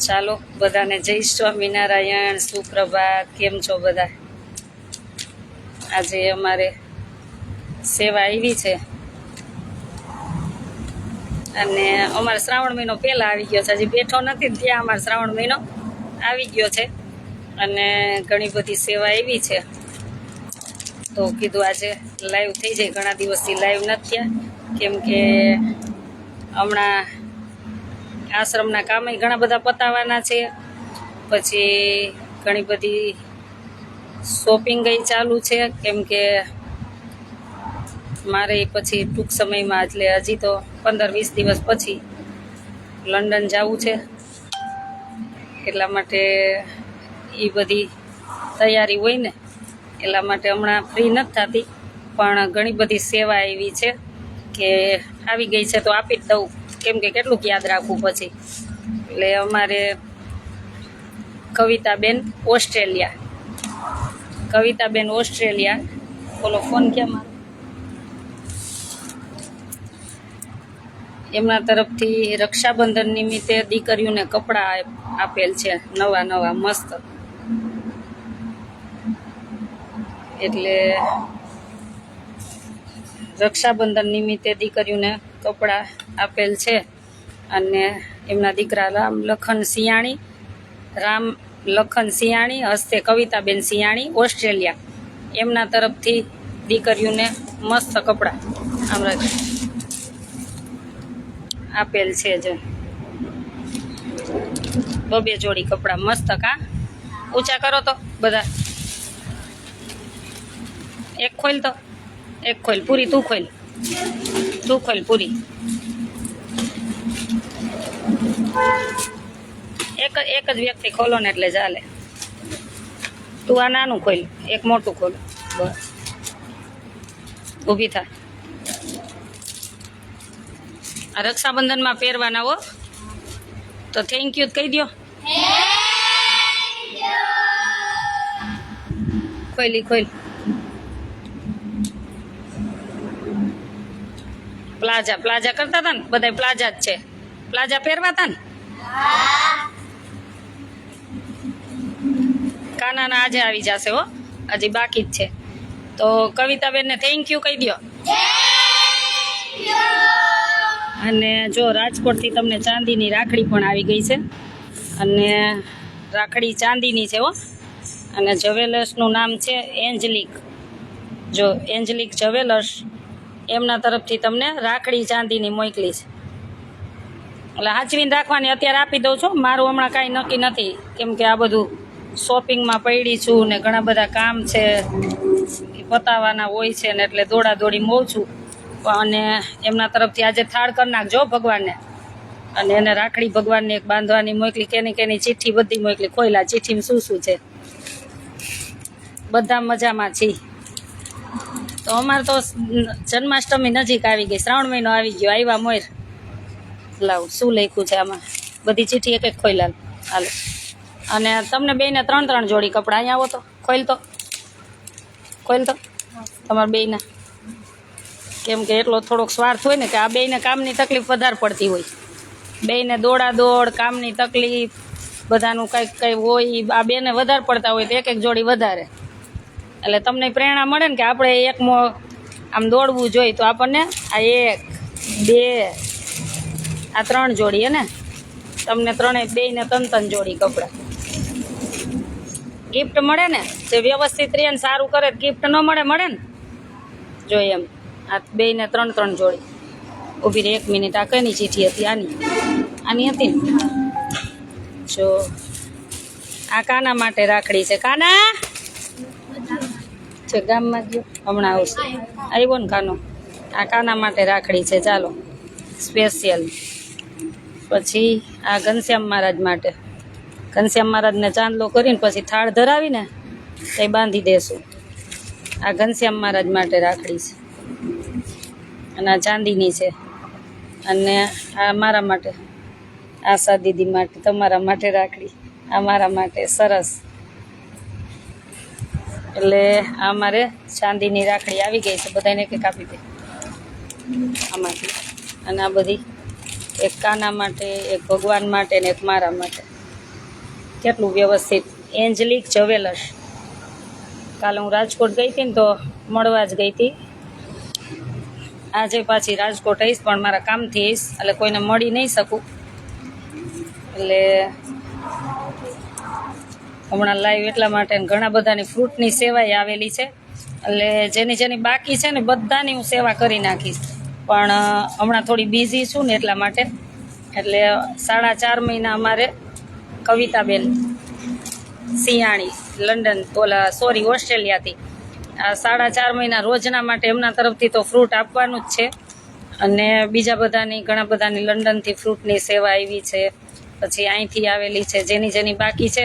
ચાલો બધાને જય સ્વામિનારાયણ, સુપ્રભાત. કેમ છો બધા? આજે અમારે સેવા આવી છે અને અમારે શ્રાવણ મહિનો પહેલા આવી ગયો છે. હજી બેઠો નથી ત્યાં અમારે શ્રાવણ મહિનો આવી ગયો છે અને ઘણી બધી સેવા આવી છે. તો કીધું આજે લાઈવ થઈ જાય. ઘણા દિવસથી લાઈવ નથી થયા કેમ કે હમણાં આશ્રમના કામ ઘણા બધા પતાવવાના છે. પછી ઘણી બધી શોપિંગ ચાલુ છે કેમ કે મારે પછી ટૂંક સમયમાં એટલે હજી તો 15-20 દિવસ પછી લંડન જવું છે. એટલા માટે એ બધી તૈયારી હોય ને, એટલા માટે હમણાં ફ્રી નથી થતી. પણ ઘણી બધી સેવા એવી છે કે આવી ગઈ છે તો આપી જ દઉં કેમ કે કેટલુંક યાદ રાખવું પછી. એટલે અમારે કવિતાબેન ઓસ્ટ્રેલિયા, ઓલો ફોન ક્યાં મારો, એમના તરફથી રક્ષાબંધન નિમિત્તે દીકરીઓને કપડાં આપેલ છે નવા મસ્ત. એટલે રક્ષાબંધન નિમિત્તે દીકરીઓને કપડાં આપેલ છે અને એમના દીકરા રામ લખન સિયાણી હસ્તે કવિતાબેન સિયાણી ઓસ્ટ્રેલિયા, એમના તરફથી દીકરીઓને મસ્ત કપડાં હમણાં આપેલ છે. જે 2 જોડી કપડાં મસ્ત. કા ઊંચા કરો તો બધા. એક ખોલ પૂરી, તું ખોલ પૂરી. એક જ વ્યક્તિ ખોલો ને એટલે ચાલે. તું આ નાનું ખોલ, એક મોટું ખોલ. બસ ઊભી થા. આ રક્ષાબંધનમાં પહેરવાના હો, તો થેન્ક યુ કહી દો. ખોલ. પ્લાઝા કરતા હતા ને બધા, પ્લાઝા જ છે. પ્લાઝા પહેરવાતા ને. કાનાના આજે આવી જશે હો, હજી બાકી જ છે. તો કવિતાબેનને થેન્ક યુ કહી દો. અને જો રાજકોટથી તમને ચાંદીની રાખડી પણ આવી ગઈ છે અને રાખડી ચાંદીની છે હો. અને જ્વેલર્સનું નામ છે એન્જલિક. જો એન્જલિક જ્વેલર્સ, એમના તરફથી તમને રાખડી ચાંદીની મોકલી છે. એટલે સાચવીને રાખવાની. અત્યારે આપી દઉં છું. મારું હમણાં કાંઈ નક્કી નથી કેમ કે આ બધું શોપિંગમાં પડી છું ને ઘણા બધા કામ છે એ પતાવવાના હોય છે ને, એટલે દોડી મોં છું. અને એમના તરફથી આજે થાળ કરી નાખજો ભગવાનને. અને એને રાખડી ભગવાનને એક બાંધવાની મોકલી. કેની ચિઠ્ઠી બધી મોકલી. ખોઈલા ચિઠ્ઠીમાં શું છે. બધા મજામાં છીએ. તો અમારે તો જન્માષ્ટમી નજીક આવી ગઈ, શ્રાવણ મહિનો આવી ગયો. આવ્યા મોર લાવ શું લખ્યું છે આમાં, બધી ચિઠ્ઠી એક ખોઈલા. હાલો. અને તમને બેયને 3 જોડી કપડાં. અહીંયા આવો તો ખોલ તો તમારા બેયના. કેમ કે એટલો થોડોક સ્વાર્થ હોય ને કે આ બેયને કામની તકલીફ વધારે પડતી હોય. બેયને દોડ કામની તકલીફ બધાનું કંઈ હોય. આ બેને વધારે પડતા હોય તો એક જોડી વધારે. એટલે તમને પ્રેરણા મળે ને કે આપણે આમ દોડવું જોઈએ. તો આપણને આ 1, 2, આ 3 જોડી હે ને, તમને બેયને 3 જોડી કપડાં ગિફ્ટ મળે ને. જે વ્યવસ્થિત રહે ને સારું કરે ગિફ્ટ ન મળે ને. જો એમ આ બેયને 3 જોડી. ઊભી રહે 1 મિનિટ. આ કઈની ચીઠી હતી? આની હતી ને. જો આ કાના માટે રાખડી છે. કાના છે ગામમાં ગયો, હમણાં આવશે. આવ્યો ને કાનો. આ કાના માટે રાખડી છે. ચાલો સ્પેશિયલ. પછી આ ઘનશ્યામ મહારાજ માટે. ઘનશ્યામ મહારાજને ચાંદલો કરીને પછી થાળ ધરાવીને એ બાંધી દેશું. આ ઘનશ્યામ મહારાજ માટે રાખડી છે અને આ ચાંદીની છે. અને આ મારા માટે, આશા દીદી માટે, તમારા માટે રાખડી. આ મારા માટે. સરસ. એટલે આ મારે ચાંદીની રાખડી આવી ગઈ છે. બધાને એક આપી દે આમાંથી. અને આ બધી એક કાના માટે, એક ભગવાન માટે ને એક મારા માટે. કેટલું વ્યવસ્થિત. એન્જલિક જ્વેલર્સ. કાલે હું રાજકોટ ગઈ હતી ને તો મળવા જ ગઈ હતી. આજે પાછી રાજકોટ આવીશ પણ મારા કામથી આવીશ એટલે કોઈને મળી નહીં શકું. એટલે હમણાં લાઈવ એટલા માટે ઘણા બધાની ફ્રૂટની સેવાએ આવેલી છે. એટલે જેની બાકી છે ને બધાની હું સેવા કરી નાખીશ. પણ હમણાં થોડી બિઝી છું ને એટલા માટે. એટલે 4.5 મહિના અમારે કવિતાબેન સિયાણી લંડન ઓસ્ટ્રેલિયાથી આ 4.5 મહિના રોજના માટે એમના તરફથી તો ફ્રૂટ આપવાનું જ છે. અને બીજા બધાની ઘણા બધાની લંડનથી ફ્રૂટની સેવા આવી છે. પછી અહીંથી આવેલી છે. જેની બાકી છે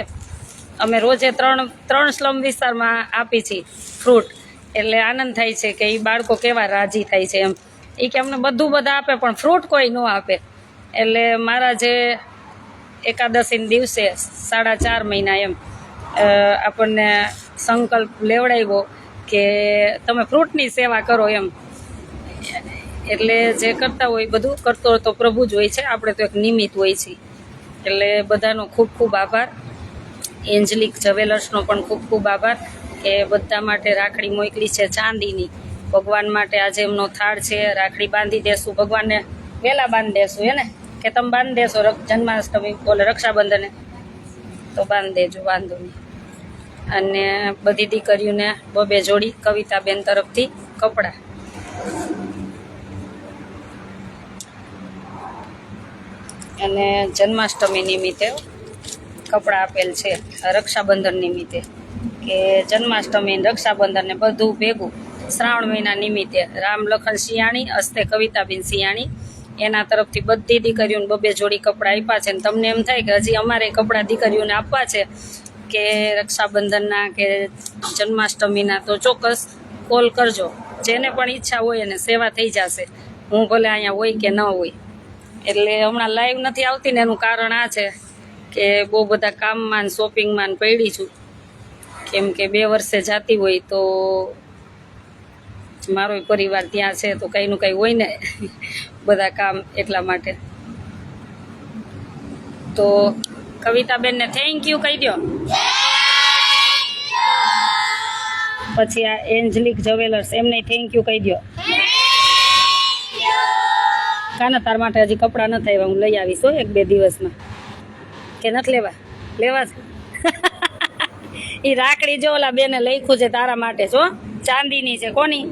અમે રોજે 3 સ્લમ વિસ્તારમાં આપી છીએ ફ્રૂટ. એટલે આનંદ થાય છે કે એ બાળકો કેવા રાજી થાય છે એમ. એ કે અમને બધા આપે પણ ફ્રૂટ કોઈ ન આપે. એટલે મારા જે એકાદશીના દિવસે 4.5 મહિના એમ આપણને સંકલ્પ લેવડાવ્યો કે તમે ફ્રૂટની સેવા કરો એમ. એટલે જે કરતા હોય બધું કરતો તો પ્રભુ જ હોય છે, આપણે તો એક નિમિત્ત હોય છે. એટલે બધાનો ખૂબ ખૂબ આભાર. એન્જલિક જ્વેલર્સનો પણ ખૂબ ખૂબ આભાર કે બધા માટે રાખડી મોકલી છે ચાંદીની. ભગવાન માટે આજે એમનો થાળ છે. રાખડી બાંધી દેશું ભગવાનને, વહેલા બાંધી દેશું એને કે તમે બાંધી દેશો જન્માષ્ટમી બોલે રક્ષાબંધને તો બાંધી દેજો, વાંધો નહીં. અને બધી દીકરીઓને 2 જોડી કવિતાબેન તરફથી કપડાં. અને જન્માષ્ટમી નિમિત્તે કપડાં આપેલ છે. રક્ષાબંધન નિમિત્તે કે જન્માષ્ટમી રક્ષાબંધન ને બધું ભેગું શ્રાવણ મહિના નિમિત્તે રામ લખન સિયાણી હસ્તે કવિતાબેન સિયાણી એના તરફથી બધી દીકરીઓને 2 જોડી કપડાં આપ્યા છે. ને તમને એમ થાય કે હજી અમારે કપડાં દીકરીઓને આપવા છે કે રક્ષાબંધનના કે જન્માષ્ટમીના, તો ચોક્કસ કોલ કરજો. જેને પણ ઈચ્છા હોય એને સેવા થઈ જશે. હું ભલે અહીંયા હોય કે ન હોય. એટલે હમણાં લાઈવ નથી આવતી ને એનું કારણ આ છે કે બહુ બધા કામમાં ને શોપિંગમાં પડી છું. કેમ કે 2 વર્ષે જાતી હોય તો મારો પરિવાર ત્યાં છે તો કંઈનું કંઈ હોય ને બધા કામ એટલા માટે. તો કવિતાબેનને થેન્ક યુ કહી દો. પછી આ એન્જલિક જ્વેલર્સ એમને થેન્ક યુ કહી દો. કાના તાર માટે હજી કપડાં નથી આવ્યા, હું લઈ આવીશ 1-2 દિવસમાં. કે નથી લેવા છે એ રાખડી જો ઓલા બેને લખ્યું છે તારા માટે છો, ચાંદીની છે. કોની?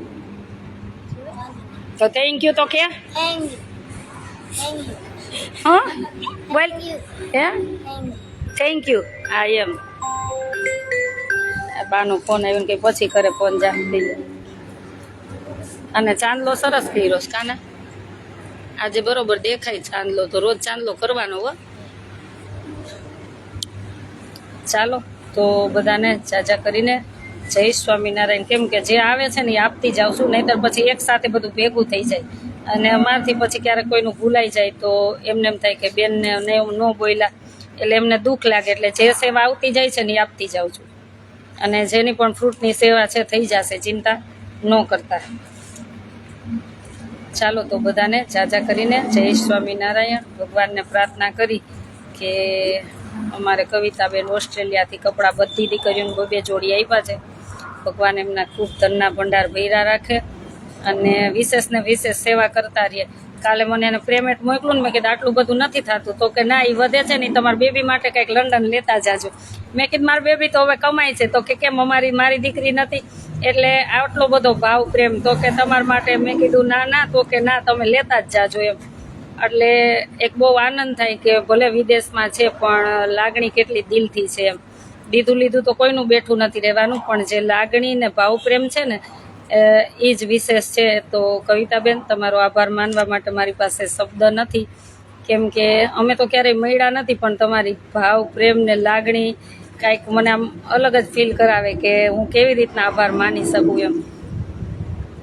તો થેન્ક યુ તો કે હા બોલ હે થેન્ક યુ. હા એમ બાનો ફોન આવ્યો કે પછી કરે ફોન જા થઈ જાય. અને ચાંદલો સરસ કર્યો છે કાના, આજે બરોબર દેખાય ચાંદલો. તો રોજ ચાંદલો કરવાનો હો. ચાલો તો બધાને જાજા કરીને જય સ્વામિનારાયણ. કેમ કે જે આવે છે ને એ આપતી જાઉં છું, નહીંતર પછી એક સાથે બધું ભેગું થઈ જાય. અને અમારથી પછી ક્યારેક કોઈનું ભૂલાઈ જાય તો એમને એમ થાય કે બેનને ન બોલ્યા એટલે એમને દુઃખ લાગે. એટલે જે સેવા આવતી જાય છે ને એ આપતી જાઉં છું. અને જેની પણ ફ્રૂટની સેવા છે થઈ જશે, ચિંતા ન કરતા. ચાલો તો બધાને જાજા કરીને જય સ્વામિનારાયણ. ભગવાનને પ્રાર્થના કરી કે અમારે કવિતાબેન ઓસ્ટ્રેલિયાથી કપડાં બધી દીકરીઓને 2 જોડી આપ્યા છે. ભગવાન એમના ખૂબ ધનના ભંડાર ભર્યા રાખે અને વિશેષ ને વિશેષ સેવા કરતા રહીએ. કાલે મને એને પેમેન્ટ મોકલું ને મેં કીધું આટલું બધું નથી થતું. તો કે ના, એ વધે છે ને તમારા બેબી માટે કંઈક લંડન લેતા જાજો. મેં કીધું મારી બેબી તો હવે કમાય છે. તો કે કેમ મારી દીકરી નથી એટલે આટલો બધો ભાવ પ્રેમ. તો કે તમારા માટે. મેં કીધું ના. તો કે ના, તમે લેતા જ જાજો એમ. એટલે એક બહુ આનંદ થાય કે ભલે વિદેશમાં છે પણ લાગણી કેટલી દિલથી છે એમ. લીધું તો કોઈનું બેઠું નથી રહેવાનું, પણ જે લાગણી ને ભાવ પ્રેમ છે ને એ જ વિશેષ છે. તો કવિતાબેન તમારો આભાર માનવા માટે મારી પાસે શબ્દ નથી. કેમ કે અમે તો ક્યારેય મળ્યા નથી, પણ તમારી ભાવ પ્રેમ ને લાગણી કાંઈક મને આમ અલગ જ ફીલ કરાવે કે હું કેવી રીતના આભાર માની શકું એમ.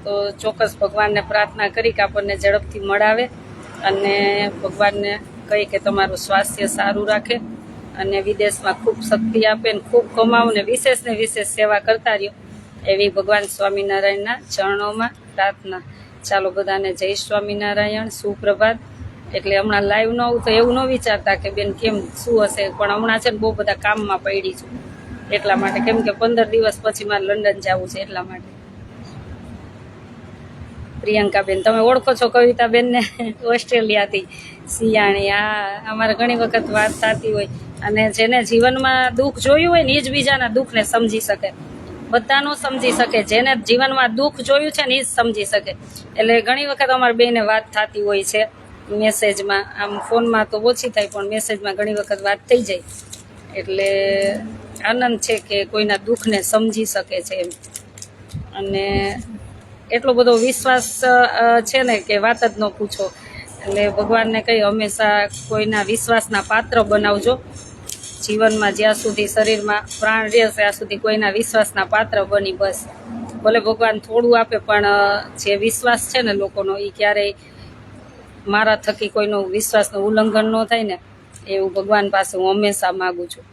તો ચોક્કસ ભગવાનને પ્રાર્થના કરી કે આપણને ઝડપથી મળાવે અને ભગવાનને કહી કે તમારું સ્વાસ્થ્ય સારું રાખે અને વિદેશમાં ખૂબ શક્તિ આપે ને ખૂબ કમાવું ને વિશેષ સેવા કરતા રહ્યો, એવી ભગવાન સ્વામિનારાયણના ચરણોમાં પ્રાર્થના. ચાલો બધાને જય સ્વામિનારાયણ, સુપ્રભાત. એટલે હમણાં લાઈવ ન આવું તો એવું ન વિચારતા કે બેન કેમ શું હશે, પણ હમણાં છે ને બહુ બધા કામમાં પડી છું એટલા માટે, કેમ કે 15 દિવસ પછી મારે લંડન જવું છે એટલા માટે. પ્રિયંકાબેન તમે ઓળખો છો કવિતાબેનને? ઓસ્ટ્રેલિયાથી સિયાણી. હા, અમારે ઘણી વખત વાત થતી હોય, અને જેને જીવનમાં દુઃખ જોયું હોય ને એ જ બીજાના દુઃખને સમજી શકે, બધાનું સમજી શકે. જેને જીવનમાં દુઃખ જોયું છે ને એ જ સમજી શકે. એટલે ઘણી વખત અમારી બેને વાત થતી હોય છે મેસેજમાં, આમ ફોનમાં તો ઓછી થાય પણ મેસેજમાં ઘણી વખત વાત થઈ જાય. એટલે આનંદ છે કે કોઈના દુઃખને સમજી શકે છે એમ. અને એટલો બધો વિશ્વાસ છે ને કે વાત જ ન પૂછો. એટલે ભગવાનને કહી હંમેશા કોઈના વિશ્વાસના પાત્ર બનાવજો જીવનમાં, જ્યાં સુધી શરીરમાં પ્રાણ રહેશે ત્યાં સુધી કોઈના વિશ્વાસના પાત્ર બની. બસ ભલે ભગવાન થોડું આપે પણ જે વિશ્વાસ છે ને લોકોનો એ ક્યારેય મારા થકી કોઈનો વિશ્વાસનું ઉલ્લંઘન ન થાય ને એવું ભગવાન પાસે હું હંમેશા માગું છું.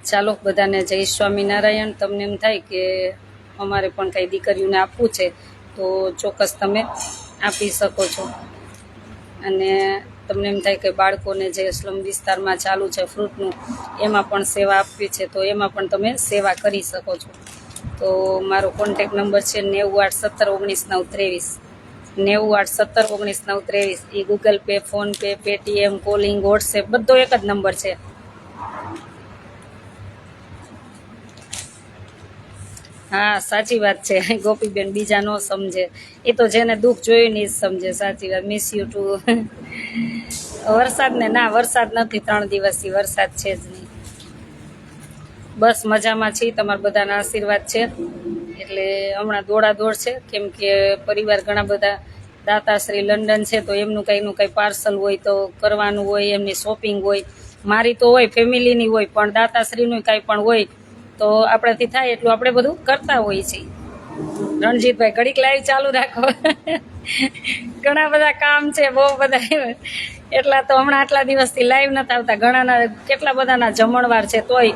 ચાલો બધાને જય સ્વામિનારાયણ. તમને એમ થાય કે અમારે પણ કંઈ દીકરીઓને આપવું છે તો ચોક્કસ તમે આપી શકો છો. અને તમને એમ થાય કે બાળકોને જે સ્લમ વિસ્તારમાં ચાલુ છે ફ્રૂટનું એમાં પણ સેવા આપવી છે તો એમાં પણ તમે સેવા કરી શકો છો. તો મારો કોન્ટેક નંબર છે 981719 923, 981719 923. એ Google Pay, PhonePe, Paytm, calling, WhatsApp બધો એક જ નંબર છે. હા સાચી વાત છે ગોપીબેન, બીજા ન સમજે એ તો જેને દુઃખ જોયું ને એ જ સમજે. સાચી વાત. Miss you too. વરસાદ ને ના, વરસાદ નથી 3 દિવસથી, વરસાદ છે જ નહીં. બસ મજામાં છીએ, તમારા બધાના આશીર્વાદ છે. એટલે હમણાં દોડાદોડ છે કેમ કે પરિવાર ઘણા બધા દાતાશ્રી લંડન છે તો એમનું કંઈનું કંઈ પાર્સલ હોય તો કરવાનું હોય, એમની શોપિંગ હોય, મારી તો હોય, ફેમિલીની હોય, પણ દાતાશ્રીનું કાંઈ પણ હોય તો આપણાથી થાય એટલું આપણે બધું કરતા હોઈએ છીએ. રણજીતભાઈ ઘડીક લાઈવ ચાલુ રાખો. ઘણા બધા કામ છે, બહુ બધા, એટલા તો હમણાં આટલા દિવસથી લાઈવ નથી આવતા. ઘણાના કેટલા બધાના જમણવાર છે તોય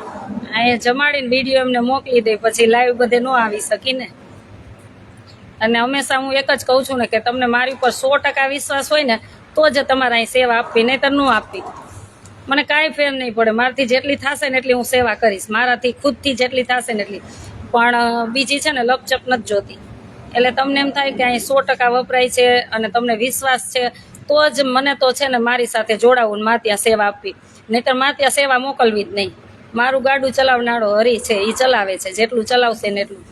અહીંયા જમાડીને વિડીયો એમને મોકલી દે, પછી લાઈવ બધે ન આવી શકીને. અને હંમેશા હું એક જ કહું છું ને કે તમને મારી ઉપર 100% વિશ્વાસ હોય ને તો જ તમારે અહીં સેવા આપવી, નહીંતર ન આપવી. મને કાંઈ ફેર નહીં પડે, મારાથી જેટલી થશે ને એટલી હું સેવા કરીશ, મારાથી ખુદથી જેટલી થશે ને એટલી. પણ બીજી છે ને લપચપ નથી જોતી. એટલે તમને એમ થાય કે અહીં 100% વપરાય છે અને તમને વિશ્વાસ છે તો જ મને તો છે ને મારી સાથે જોડાવું ને મારે ત્યાં સેવા આપવી, નહીંતર મારે ત્યાં સેવા મોકલવી જ નહીં. મારું ગાડું ચલાવનારો હરી છે, એ ચલાવે છે, જેટલું ચલાવશે ને એટલું.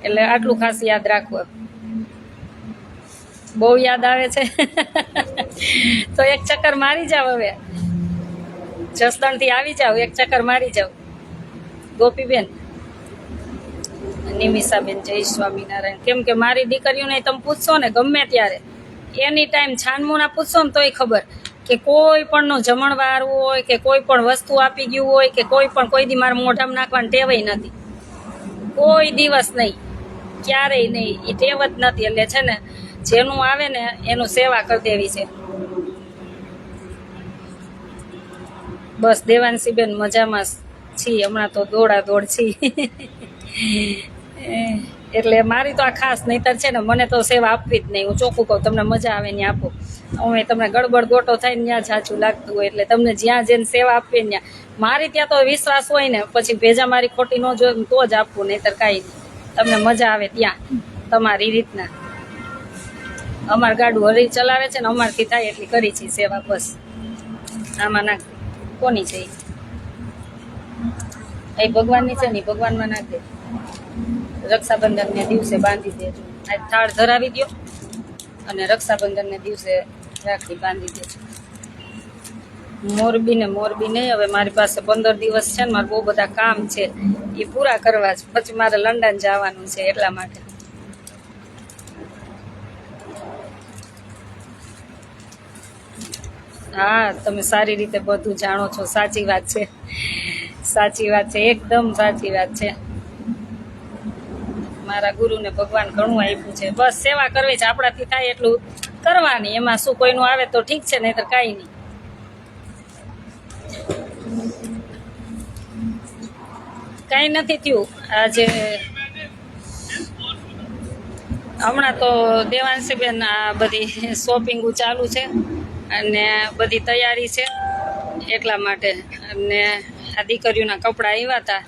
એટલે આટલું ખાસ યાદ રાખવું. બહુ યાદ આવે છે. તો એક ચક્કર મારી જાવ, હવે જસદણથી આવી જાવ, એક ચક્કર મારી જાવ. ગોપીબેન, નિમિષાબેન જય સ્વામિનારાયણ. કેમ કે મારી દીકરીઓને તમે પૂછશો ને ગમે ત્યારે એની ટાઈમ છાનમુના પૂછશો ને તોય ખબર કે કોઈ પણનો જમણવાર હોય કે કોઈ પણ વસ્તુ આપી ગયું હોય કે કોઈ પણ કોઈ દી મારા મોઢામાં નાખવાની ટેવય નથી, કોઈ દિવસ નહીં, ક્યારેય નહીં, એ ટેવ જ નથી. એટલે છે ને જેનું આવે ને એનું સેવા કરી દેવી છે. બસ દેવાંશીબેન મજામાં છીએ, હમણાં તો દોડ છીએ. એટલે મારી તો આ ખાસ, નહીંતર છે ને મને તો સેવા આપવી જ નહીં. હું ચોખ્ખું કહું, તમને મજા આવે ને આપો. અમે તમને ગડબડ ગોટો થાય ને ત્યાં સાચું લાગતું હોય એટલે તમને જ્યાં જઈને સેવા આપવી ને ત્યાં મારી ત્યાં તો વિશ્વાસ હોય ને પછી ભેજા મારી ખોટી ન જોઈ તો જ આપવું, નહીંતર કાંઈ નહીં. તમને મજા આવે ત્યાં તમારી રીતના. અમારું ગાડું હરી ચલાવે છે ને અમારથી થાય એટલી કરી છે સેવા. બસ આમાં નાખ કોની છે એ ભગવાનની છે ને, ભગવાનમાં નાખ દે. રક્ષાબંધનને દિવસે બાંધી દેજો. આ થાળ ધરાવી દો અને રક્ષાબંધનને દિવસે રાખડી બાંધી દેજો. મોરબી નહીં, હવે મારી પાસે 15 દિવસ છે ને, મારે બહુ બધા કામ છે એ પૂરા કરવા છે, પછી મારે લંડન જવાનું છે એટલા માટે. હા તમે સારી રીતે બધું જાણો છો. સાચી વાત છે, સાચી વાત છે, એકદમ સાચી વાત છે. મારા ગુરુને ભગવાન ઘણું આપ્યું છે, બસ સેવા કરવી છે, આપણાથી થાય એટલું કરવાની. એમાં શું કોઈનું આવે તો ઠીક છે, નહીંતર કાંઈ નહીં. કાંઈ નથી થયું. આજે હમણાં તો દેવાંશીબેન આ બધી શોપિંગો ચાલુ છે અને બધી તૈયારી છે એટલા માટે. અને આ દીકરીઓના કપડાં આવ્યા હતા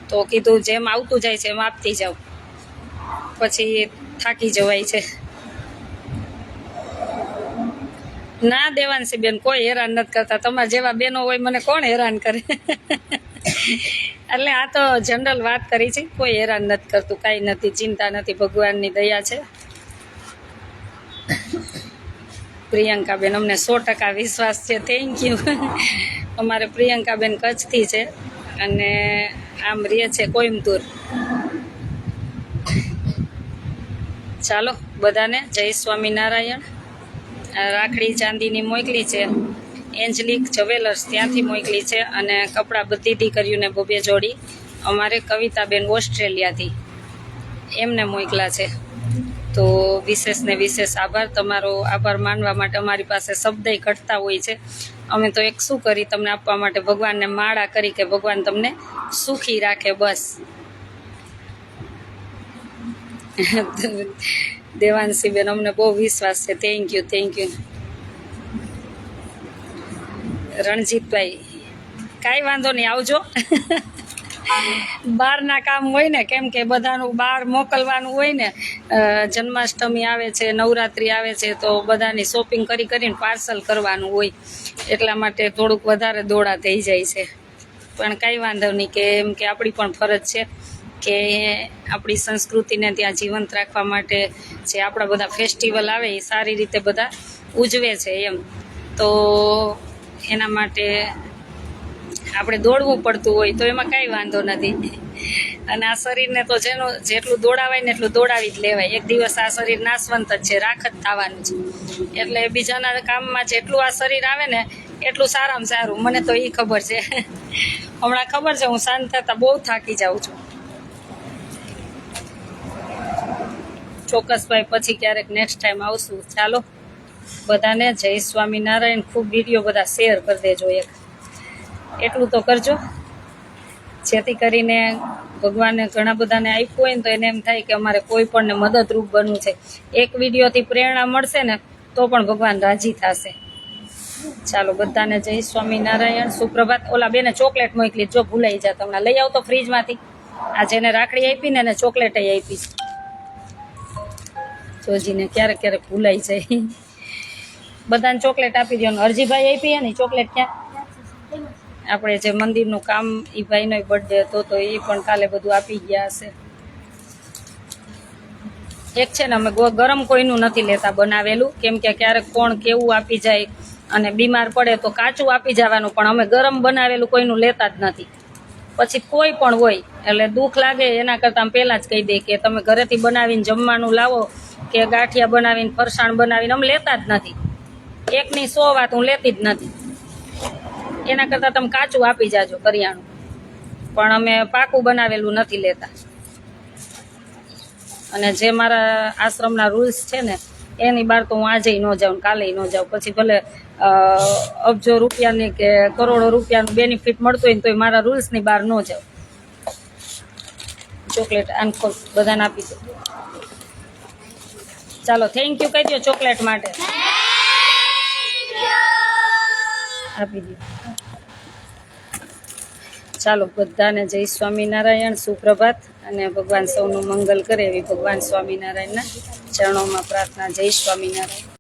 તો કીધું જેમ આવતું જાય છે એમ આપતી જાઉં, પછી થાકી જવાય છે. ના દેવાંશીબેન કોઈ હેરાન નથી કરતા, તમારા જેવા બેનો હોય મને કોણ હેરાન કરે. એટલે આ તો જનરલ વાત કરી છે, કોઈ હેરાન નથી કરતું, કાંઈ નથી, ચિંતા નથી, ભગવાનની દયા છે. પ્રિયંકાબેન અમને 100% વિશ્વાસ છે, થેન્ક યુ. અમારે પ્રિયંકાબેન કચ્છથી છે અને આમ રહે છે કોઈમ્બતુર. ચાલો બધાને જય સ્વામિનારાયણ. રાખડી ચાંદીની મોકલી છે એન્જલિક જ્વેલર્સ, ત્યાંથી મોકલી છે. અને કપડાં બધી દીકરીઓને બબે જોડી અમારે કવિતાબેન ઓસ્ટ્રેલિયાથી એમને મોકલા છે. તો વિશેષ ને વિશેષ આભાર. તમારો આભાર માનવા માટે અમારી પાસે શબ્દય ઘટતા હોય છે. અમે તો એક શું કરી તમને આપવા માટે, ભગવાનને માળા કરી કે ભગવાન તમને સુખી રાખે, બસ. દેવાંશીબેન અમને બહુ વિશ્વાસ છે, thank you, thank you. Ranjitbhai કાંઈ વાંધો નહીં, આવજો. બહારના કામ હોય ને, કેમ કે બધાનું બહાર મોકલવાનું હોય ને. જન્માષ્ટમી આવે છે, નવરાત્રિ આવે છે, તો બધાની શોપિંગ કરીને પાર્સલ કરવાનું હોય, એટલા માટે થોડુંક વધારે દોડા થઈ જાય છે. પણ કાંઈ વાંધો નહીં, કે એમ કે આપણી પણ ફરજ છે કે આપણી સંસ્કૃતિને ત્યાં જીવંત રાખવા માટે જે આપણા બધા ફેસ્ટિવલ આવે એ સારી રીતે બધા ઉજવે છે એમ. તો એના માટે આપણે દોડવું પડતું હોય તો એમાં કાંઈ વાંધો નથી. અને આ શરીરને તો જેટલું દોડાવાય ને એટલું દોડાવી જ લેવાય. એક દિવસ આ શરીર નાશવંત જ છે, રાખ જ થવાનું છે. એટલે બીજાના કામમાં જેટલું આ શરીર આવે ને એટલું સારામાં સારું. મને તો એ ખબર છે. હમણાં ખબર છે હું શાંત થતાં બહુ થાકી જાઉં છું. ચોક્કસભાઈ પછી ક્યારેક નેક્સ્ટ ટાઈમ આવશું. ચાલો બધાને જય સ્વામિનારાયણ. ખૂબ વિડીયો બધા શેર કરી દેજો, એટલું તો કરજો, જેથી કરીને ભગવાને ઘણા બધાને આપ્યું હોય ને તો એને એમ થાય કે અમારે કોઈ પણને મદદરૂપ બનવું છે. એક વિડીયોથી પ્રેરણા મળશે ને તો પણ ભગવાન રાજી થશે. ચાલો બધાને જય સ્વામિનારાયણ, સુપ્રભાત. ઓલા બેને ચોકલેટ મોકલી, જો ભૂલાઈ જાય તમને લઈ આવતો ફ્રીજમાંથી. આ જેને રાખડી આપી ને એને ચોકલેટ આપી. જોજીને ક્યારેક ક્યારેક ભૂલાઈ જાય. બધાને ચોકલેટ આપી દો. અરજીભાઈ આપી ને ચોકલેટ ક્યાં? આપણે જે મંદિરનું કામ એ ભાઈનો બર્થડે હતો તો એ પણ કાલે બધું આપી ગયા હશે. એક છે ને અમે ગરમ કોઈનું નથી લેતા બનાવેલું, કેમ કે ક્યારેક કોણ કેવું આપી જાય અને બીમાર પડે તો કાચું આપી જવાનું, પણ અમે ગરમ બનાવેલું કોઈનું લેતા જ નથી. પછી કોઈ પણ હોય એટલે દુઃખ લાગે, એના કરતાં અમે પહેલાં જ કહી દઈએ કે તમે ઘરેથી બનાવીને જમવાનું લાવો કે ગાંઠિયા બનાવીને ફરસાણ બનાવીને અમે લેતા જ નથી. એકની 100 વાત હું લેતી જ નથી. એના કરતાં તમે કાચું આપી જાજો કરિયાણું, પણ અમે પાકું બનાવેલું નથી લેતા. અને જે મારા આશ્રમના રૂલ્સ છે ને એની બહાર તો હું આજે ન જાઉં, કાલે ન જાઉં. પછી ભલે અબજો રૂપિયાની કે કરોડો રૂપિયાનું બેનિફિટ મળતું હોય ને તોય મારા રૂલ્સની બહાર ન જાઉં. ચોકલેટ આનખોલ બધાને આપી દો. ચાલો થેન્ક યુ કહી દો ચોકલેટ માટે. આપી દો. ચાલો બધાને જય સ્વામિનારાયણ, સુપ્રભાત. અને ભગવાન સૌનું મંગલ કરે એવી ભગવાન સ્વામિનારાયણના ચરણોમાં પ્રાર્થના. જય સ્વામિનારાયણ.